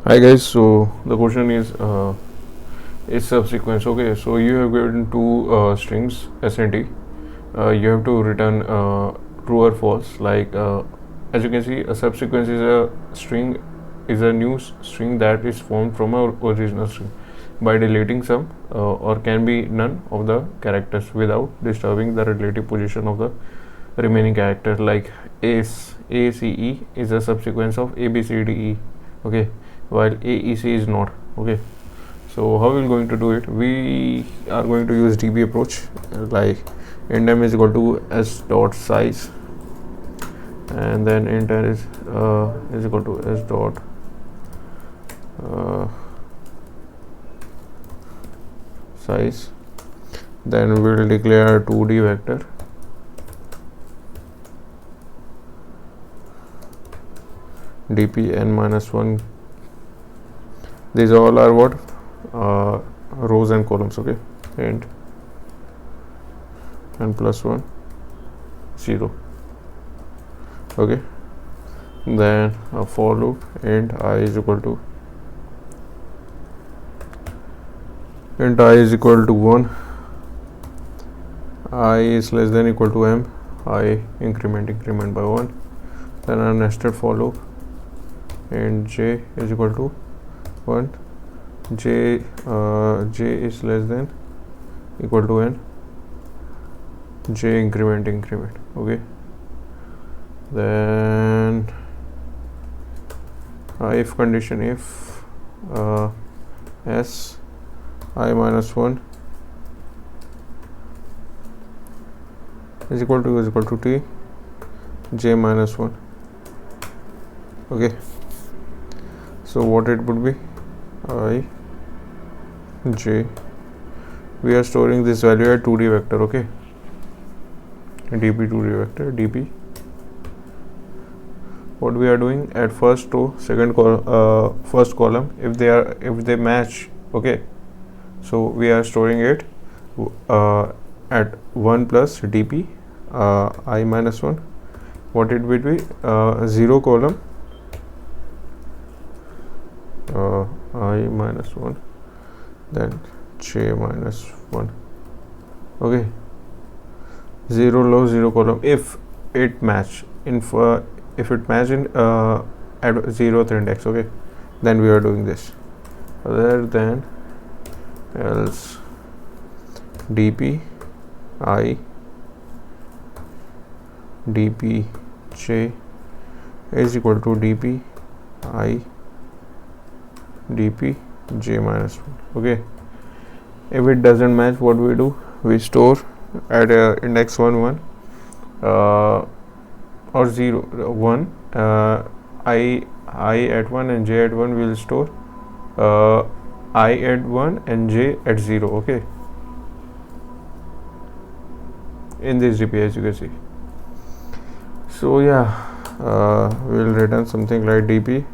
Hi guys, so the question is subsequence. Okay, so you have given two strings S and T. You have to return true or false. As you can see, a subsequence is a string, is a new string that is formed from a original string by deleting some or can be none of the characters without disturbing the relative position of the remaining character. Like ACE is a subsequence of ABCDE. Okay, while AEC is not. Okay, so how we are going to do it? We are going to use DB approach. Like int m is equal to s dot size, and then int n is equal to s dot uh, size. Then we will declare 2D vector dp n minus 1. These all are what rows and columns. Okay, int n plus 1 0. Okay, then a for loop int I is equal to 1. I is less than equal to m. I increment by 1. Then a nested for loop and j is equal to 1. J is less than equal to n. J increment. Okay, then if condition, if s I minus 1 is equal to t j minus 1. Okay, so what it would be? I j, we are storing this value at 2D vector. Okay, dp 2D vector dp. What we are doing at first row, first column, if they match. Okay, so we are storing it at 1 plus dp I minus 1. What it will be? 0 column I minus 1, then j minus 1. Okay, 0 row 0 column if it match in if it match in at 0th index. Okay, then we are doing this. Other than else dp I dp j is equal to dp I dp j minus 1. Okay, if it doesn't match, what we do? We store at index 1 1 or 0 1 I at 1 and j at 1. will store I at 1 and j at 0. Okay, in this dp, as you can see. So yeah, we'll return something like dp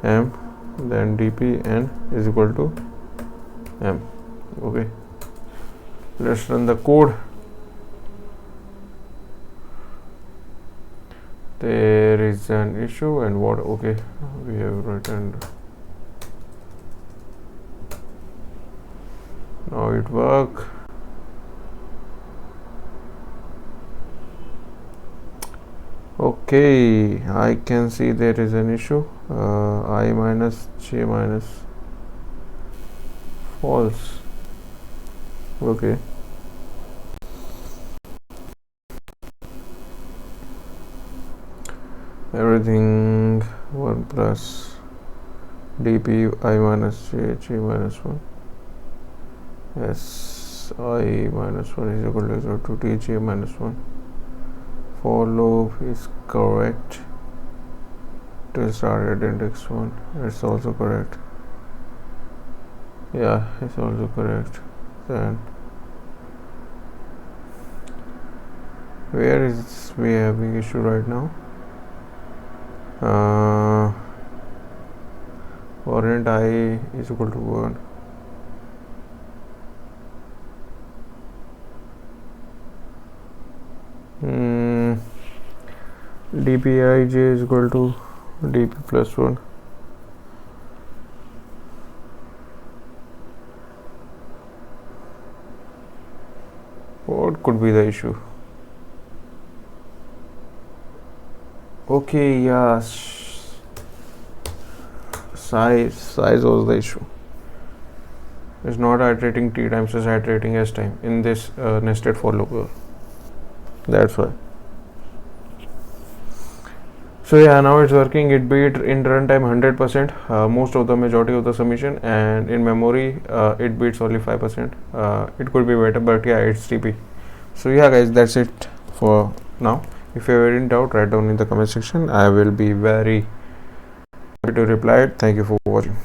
m, then dp n is equal to m. Okay, let's run the code. There is an issue, and what? Okay, we have returned. Now it work. Okay, I can see there is an issue. I minus j minus false. Okay, everything 1 plus dp I minus j minus 1. Yes, I minus 1 is equal to t j minus 1. For loop is correct till start at index 1. It's also correct. Yeah, it's also correct. Then where is we having issue right now? Warrant I is equal to 1. dpij is equal to dp plus 1. could be the issue. Okay, yes, size was the issue. It's not iterating t times, it's iterating s time in this nested for loop. That's why. So yeah, now it's working. It beat in runtime 100%, most of the majority of the submission, and in memory it beats only 5%. It could be better, but yeah, it's TP. So yeah, guys, that's it for now. If you have any doubt, write down in the comment section. I will be very happy to reply it. Thank you for watching.